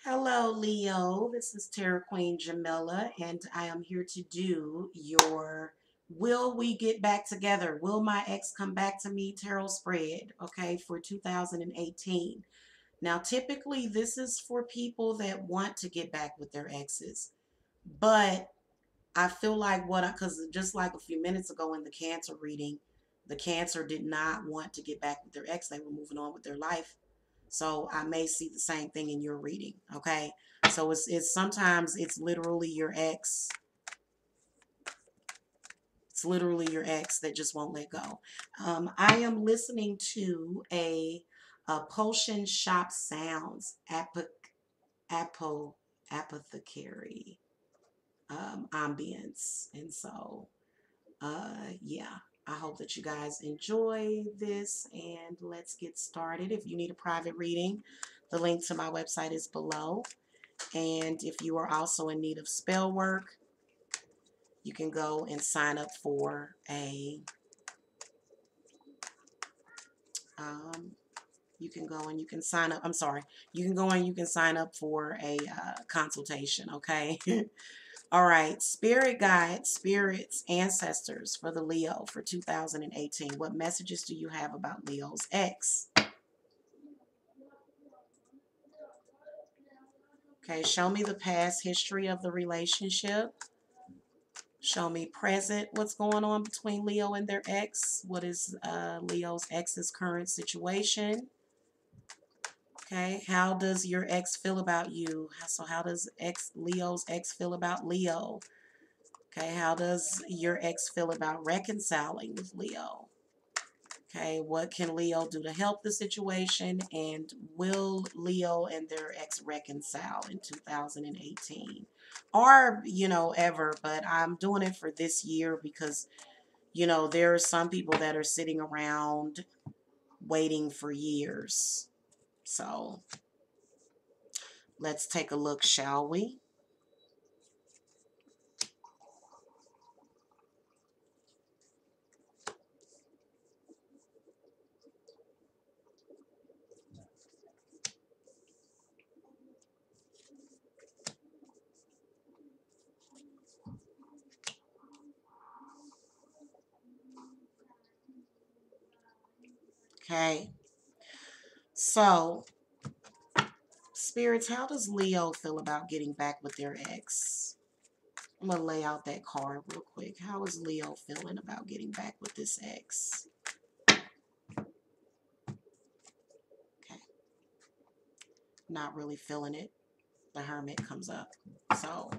Hello, Leo. This is Terra Queen Jamila, and I am here to do your Will We Get Back Together? Will My Ex Come Back to Me tarot spread, okay, for 2018. Now, typically, this is for people that want to get back with their exes, but I feel like because just like a few minutes ago in the Cancer reading, the Cancer did not want to get back with their ex. They were moving on with their life. So I may see the same thing in your reading. Okay. So it's sometimes it's literally your ex. It's literally your ex that just won't let go. I am listening to a potion shop sounds apo apothecary ambience, and so yeah. I hope that you guys enjoy this, and let's get started. If you need a private reading, the link to my website is below. And if you are also in need of spell work, you can go and sign up for a, you can go and you can sign up, I'm sorry, you can go and you can sign up for a consultation, okay? All right, spirit guides, spirits, ancestors for the Leo for 2018. What messages do you have about Leo's ex? Okay, show me the past history of the relationship. Show me present. What's going on between Leo and their ex? What is Leo's ex's current situation? Okay, how does your ex feel about you? So how does Leo's ex feel about Leo? Okay, how does your ex feel about reconciling with Leo? Okay, what can Leo do to help the situation? And will Leo and their ex reconcile in 2018? Or, ever, but I'm doing it for this year because, there are some people that are sitting around waiting for years. So let's take a look, shall we? Okay. So, spirits, how does Leo feel about getting back with their ex? I'm going to lay out that card real quick. How is Leo feeling about getting back with this ex? Okay. Not really feeling it. The Hermit comes up. So,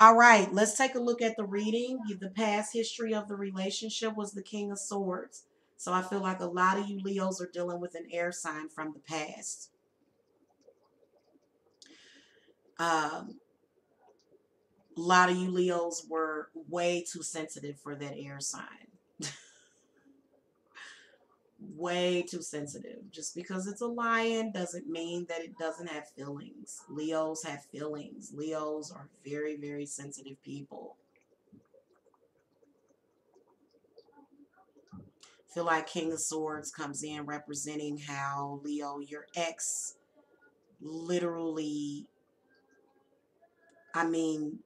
all right, let's take a look at the reading. The past history of the relationship was the King of Swords. So I feel like a lot of you Leos are dealing with an air sign from the past. A lot of you Leos were way too sensitive for that air sign. Way too sensitive. Just because it's a lion doesn't mean that it doesn't have feelings. Leos have feelings. Leos are very, very sensitive people. I feel like King of Swords comes in representing how Leo, your ex, literally, I mean,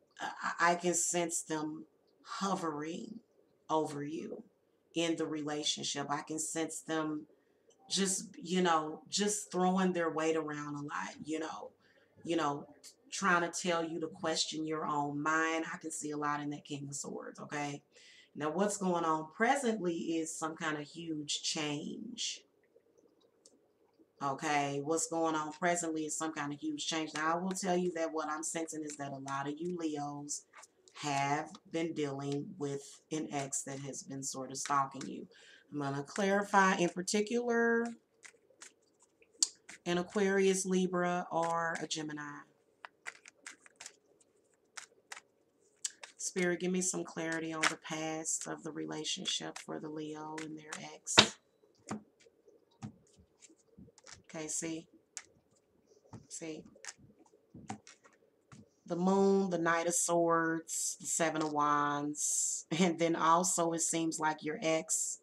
I can sense them hovering over you in the relationship. I can sense them just, just throwing their weight around a lot, you know, trying to tell you to question your own mind. I can see a lot in that King of Swords, okay? Now, what's going on presently is some kind of huge change. Okay, what's going on presently is some kind of huge change. Now, I will tell you that what I'm sensing is that a lot of you Leos have been dealing with an ex that has been sort of stalking you. I'm going to clarify in particular an Aquarius, Libra, or a Gemini. Spirit, give me some clarity on the past of the relationship for the Leo and their ex. Okay, see? The Moon, the Knight of Swords, the Seven of Wands, and then also it seems like your ex.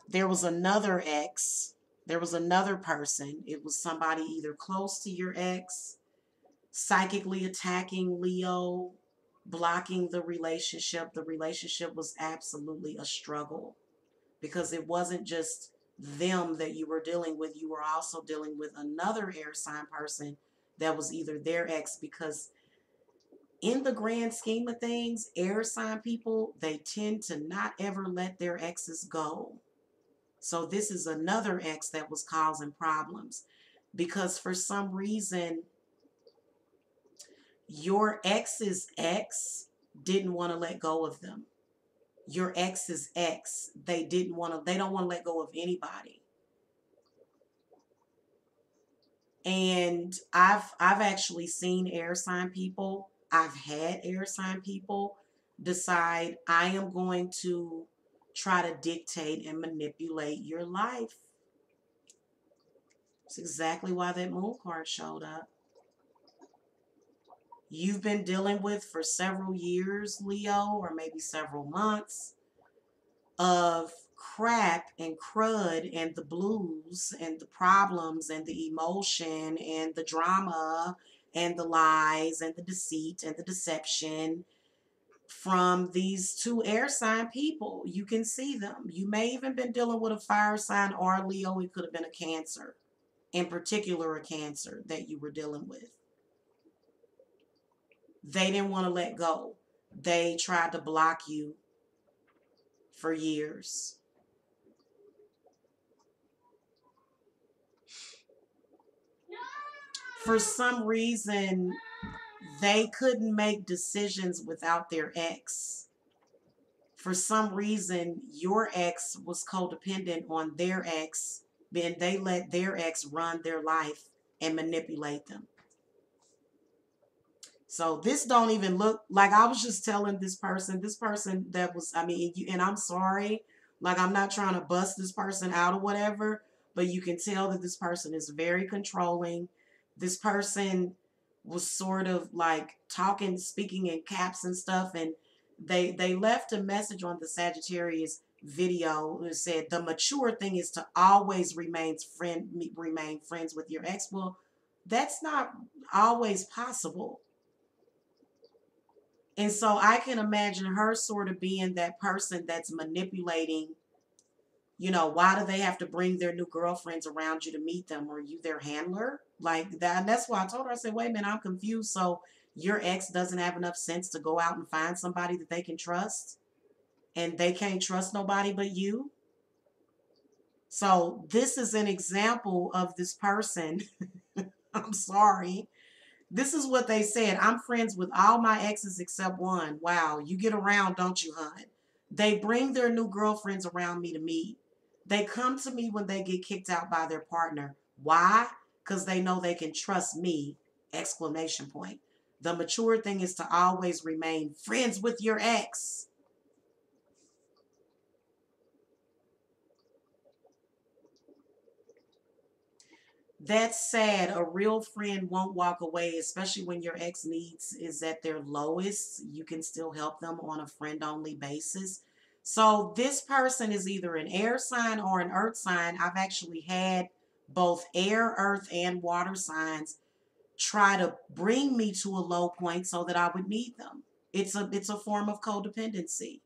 There was another ex There was another person. It was somebody either close to your ex, psychically attacking Leo, blocking the relationship. The relationship was absolutely a struggle because it wasn't just them that you were dealing with. You were also dealing with another air sign person that was either their ex, because in the grand scheme of things, air sign people, they tend to not ever let their exes go. So this is another ex that was causing problems because for some reason your ex's ex didn't want to let go of them. Your ex's ex, they don't want to let go of anybody. And I've actually seen air sign people, I've had air sign people decide I am going to try to dictate and manipulate your life. It's exactly why that moon card showed up. You've been dealing with for several years, Leo, or maybe several months, of crap and crud and the blues and the problems and the emotion and the drama and the lies and the deceit and the deception from these two air sign people. You can see them. You may even been dealing with a fire sign or a Leo. It could have been a Cancer, in particular a Cancer that you were dealing with. They didn't want to let go. They tried to block you for years. For some reason, they couldn't make decisions without their ex. For some reason, your ex was codependent on their ex, then they let their ex run their life and manipulate them. So this don't even look like, I was just telling this person that was, I mean, and I'm sorry, like I'm not trying to bust this person out or whatever, but you can tell that this person is very controlling. This person was sort of like talking, speaking in caps and stuff, and they left a message on the Sagittarius video that said the mature thing is to always remain friends with your ex. Well, that's not always possible. And so I can imagine her sort of being that person that's manipulating, why do they have to bring their new girlfriends around you to meet them? Are you their handler? Like that. And that's why I told her, I said, wait a minute, I'm confused. So your ex doesn't have enough sense to go out and find somebody that they can trust, and they can't trust nobody but you? So this is an example of this person. I'm sorry. This is what they said. I'm friends with all my exes except one. Wow, you get around, don't you, hon? They bring their new girlfriends around me to meet. They come to me when they get kicked out by their partner. Why? Because they know they can trust me! Exclamation point. The mature thing is to always remain friends with your ex. That's sad. A real friend won't walk away, especially when your ex needs is at their lowest. You can still help them on a friend only basis. So this person is either an air sign or an earth sign. I've actually had both air, earth, and water signs try to bring me to a low point so that I would need them. It's a form of codependency.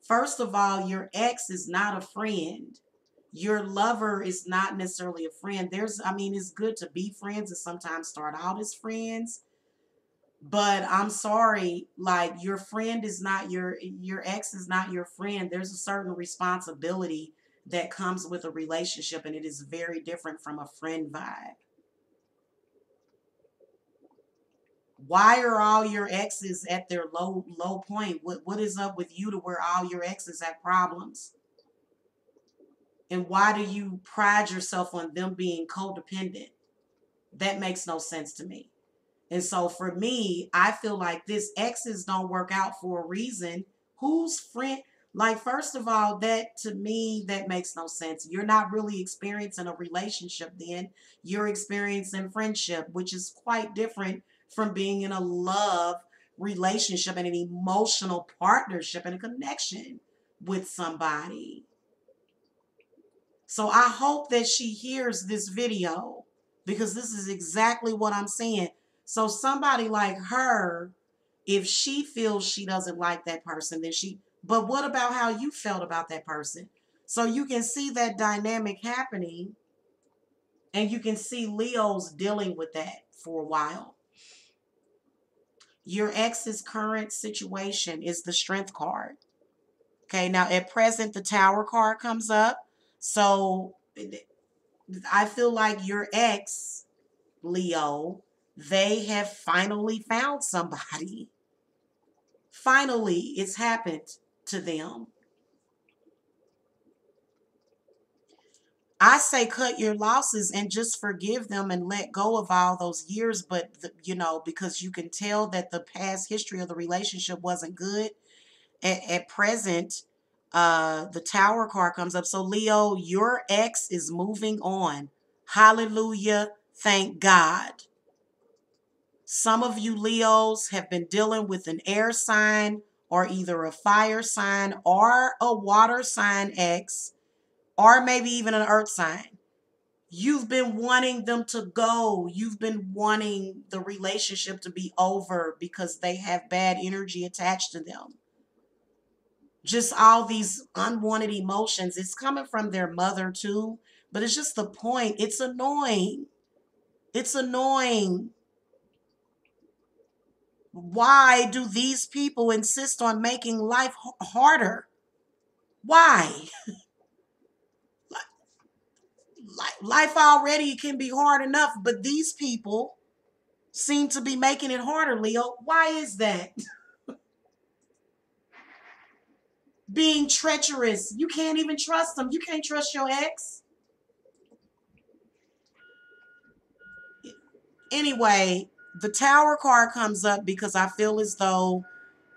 First of all, your ex is not a friend. Your lover is not necessarily a friend. I mean, it's good to be friends and sometimes start out as friends. But I'm sorry, like your friend is not your ex is not your friend. There's a certain responsibility that comes with a relationship, and it is very different from a friend vibe. Why are all your exes at their low point? What is up with you to where all your exes have problems? And why do you pride yourself on them being codependent? That makes no sense to me. And so for me, I feel like this exes don't work out for a reason. Who's friend? Like, first of all, that to me, that makes no sense. You're not really experiencing a relationship then. You're experiencing friendship, which is quite different from being in a love relationship and an emotional partnership and a connection with somebody. So I hope that she hears this video because this is exactly what I'm saying. So somebody like her, if she feels she doesn't like that person, then but what about how you felt about that person? So you can see that dynamic happening, and you can see Leo's dealing with that for a while. Your ex's current situation is the Strength card. Okay, now at present, the Tower card comes up. So I feel like your ex, Leo, they have finally found somebody. Finally, it's happened to them. I say cut your losses and just forgive them and let go of all those years. But, because you can tell that the past history of the relationship wasn't good. At present, the Tower card comes up. So, Leo, your ex is moving on. Hallelujah. Thank God. Some of you Leos have been dealing with an air sign or either a fire sign or a water sign ex or maybe even an earth sign. You've been wanting them to go. You've been wanting the relationship to be over because they have bad energy attached to them. Just all these unwanted emotions. It's coming from their mother too, but it's just the point. It's annoying. It's annoying. Why do these people insist on making life harder? Why? Life already can be hard enough, but these people seem to be making it harder, Leo. Why is that? Being treacherous. You can't even trust them. You can't trust your ex. Anyway, the Tower card comes up because I feel as though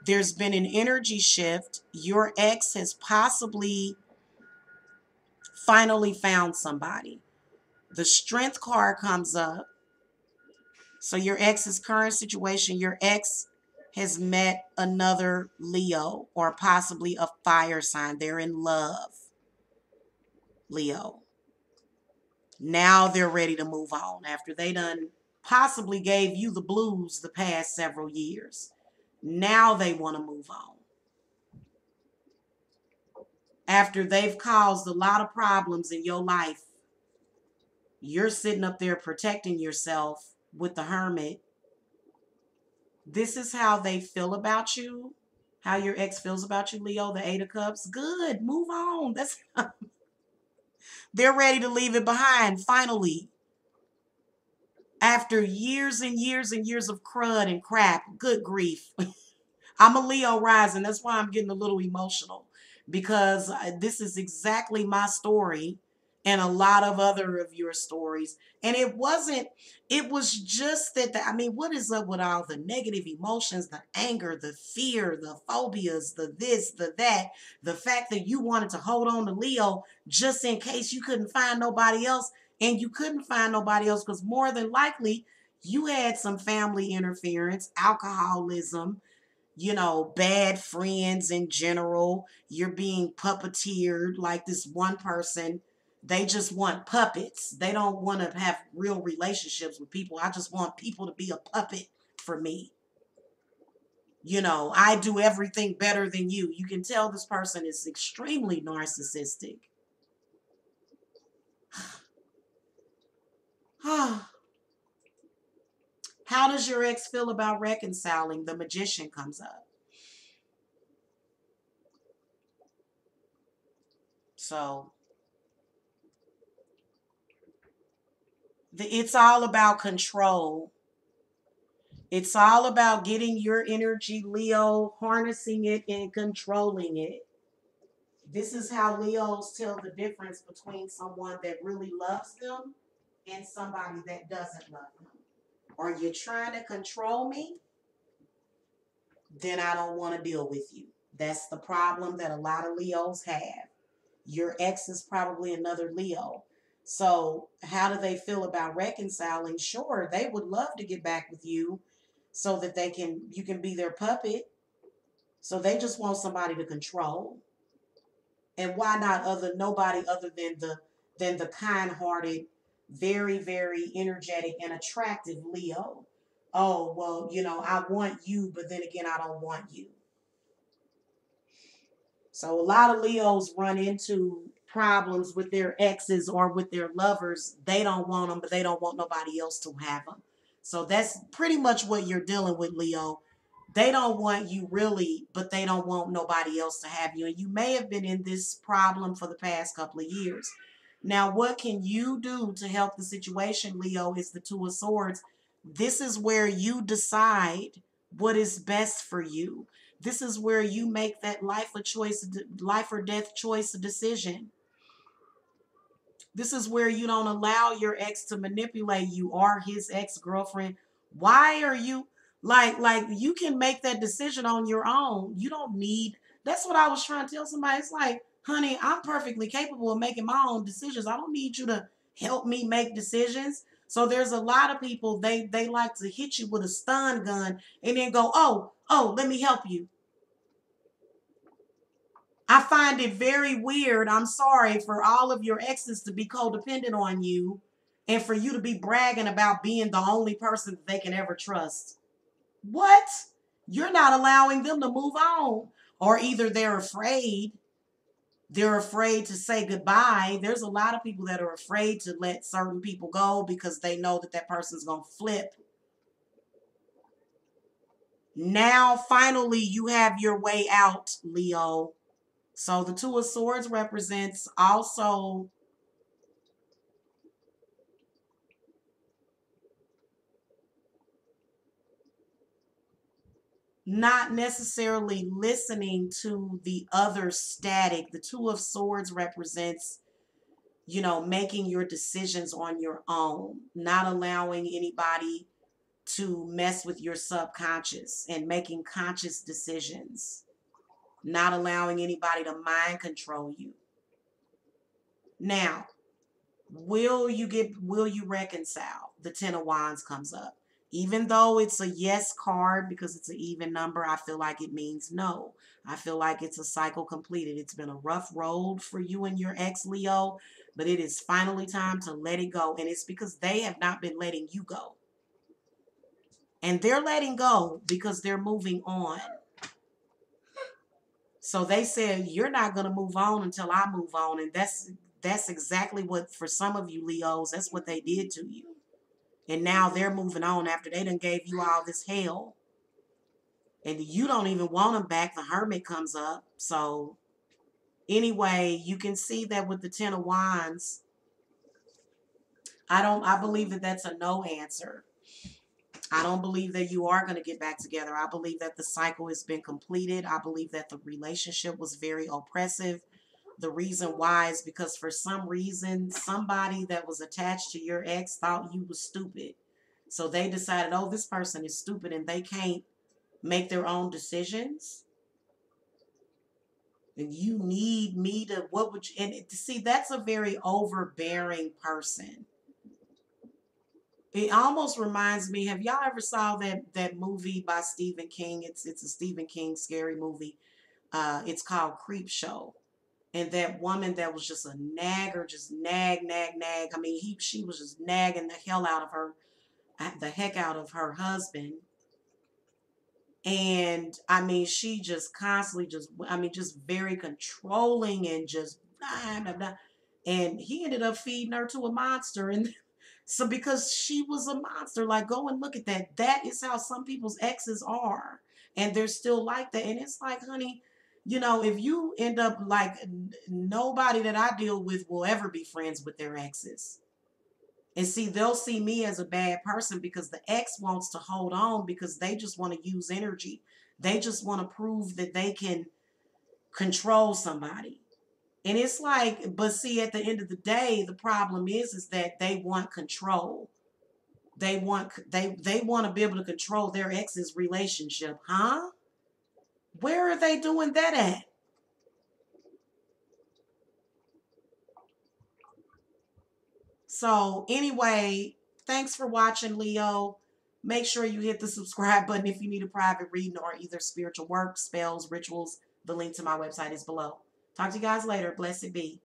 there's been an energy shift. Your ex has possibly finally found somebody. The Strength card comes up. So your ex's current situation, your ex has met another Leo or possibly a fire sign. They're in love, Leo. Now they're ready to move on after they done possibly gave you the blues the past several years. Now they want to move on. After they've caused a lot of problems in your life, you're sitting up there protecting yourself with the Hermit. This is how they feel about you. How your ex feels about you, Leo, the Eight of Cups. Good. Move on. They're ready to leave it behind, finally. After years and years and years of crud and crap. Good grief. I'm a Leo rising. That's why I'm getting a little emotional. Because this is exactly my story and a lot of other of your stories. And it was just that, what is up with all the negative emotions, the anger, the fear, the phobias, the this, the that, the fact that you wanted to hold on to Leo just in case you couldn't find nobody else. And you couldn't find nobody else because more than likely you had some family interference, alcoholism, bad friends in general. You're being puppeteered like this one person. They just want puppets. They don't want to have real relationships with people. I just want people to be a puppet for me. I do everything better than you. You can tell this person is extremely narcissistic. How does your ex feel about reconciling? The Magician comes up. So it's all about control. It's all about getting your energy, Leo, harnessing it and controlling it. This is how Leos tell the difference between someone that really loves them and somebody that doesn't love them. Are you trying to control me? Then I don't want to deal with you. That's the problem that a lot of Leos have. Your ex is probably another Leo. So how do they feel about reconciling? Sure, they would love to get back with you so that you can be their puppet. So they just want somebody to control. And why not nobody other than than the kind-hearted, very, very energetic and attractive Leo. Oh, well, I want you, but then again, I don't want you. So a lot of Leos run into problems with their exes or with their lovers. They don't want them, but they don't want nobody else to have them. So that's pretty much what you're dealing with, Leo. They don't want you really, but they don't want nobody else to have you. And you may have been in this problem for the past couple of years. Now, what can you do to help the situation, Leo, is the Two of Swords. This is where you decide what is best for you. This is where you make that life or death choice decision. This is where you don't allow your ex to manipulate you or his ex-girlfriend. Why are you like you can make that decision on your own. You don't need, that's what I was trying to tell somebody. It's like, honey, I'm perfectly capable of making my own decisions. I don't need you to help me make decisions. So there's a lot of people, they like to hit you with a stun gun and then go, oh, let me help you. I find it very weird. I'm sorry for all of your exes to be codependent on you and for you to be bragging about being the only person that they can ever trust. What? You're not allowing them to move on. Or either they're afraid. They're afraid to say goodbye. There's a lot of people that are afraid to let certain people go because they know that that person's going to flip. Now, finally, you have your way out, Leo. So the Two of Swords represents also not necessarily listening to the other static. The Two of Swords represents, making your decisions on your own, not allowing anybody to mess with your subconscious and making conscious decisions, not allowing anybody to mind control you. Now, will you reconcile? The Ten of Wands comes up. Even though it's a yes card because it's an even number, I feel like it means no. I feel like it's a cycle completed. It's been a rough road for you and your ex, Leo, but it is finally time to let it go. And it's because they have not been letting you go. And they're letting go because they're moving on. So they said, you're not going to move on until I move on. And that's exactly what, for some of you Leos, that's what they did to you. And now they're moving on after they done gave you all this hell. And you don't even want them back. The Hermit comes up. So anyway, you can see that with the Ten of Wands, I believe that that's a no answer. I don't believe that you are going to get back together. I believe that the cycle has been completed. I believe that the relationship was very oppressive. The reason why is because for some reason, somebody that was attached to your ex thought you was stupid. So they decided, oh, this person is stupid and they can't make their own decisions. And you need me to, what would you, and to see, that's a very overbearing person. It almost reminds me, have y'all ever saw that movie by Stephen King? It's a Stephen King scary movie. It's called Creepshow. And that woman that was just a nagger, just nag. I mean, she was just nagging the heck out of her husband. And I mean, she just constantly just very controlling and just blah, blah, blah. And he ended up feeding her to a monster. And so because she was a monster, like, go and look at that. That is how some people's exes are. And they're still like that. And it's like, honey, if you end up like, nobody that I deal with will ever be friends with their exes. And see, they'll see me as a bad person because the ex wants to hold on because they just want to use energy. They just want to prove that they can control somebody. And it's like, but see, at the end of the day, the problem is that they want control. They want to be able to control their ex's relationship. Huh? Where are they doing that at? So anyway, thanks for watching, Leo. Make sure you hit the subscribe button if you need a private reading or either spiritual work, spells, rituals. The link to my website is below. Talk to you guys later. Blessed be.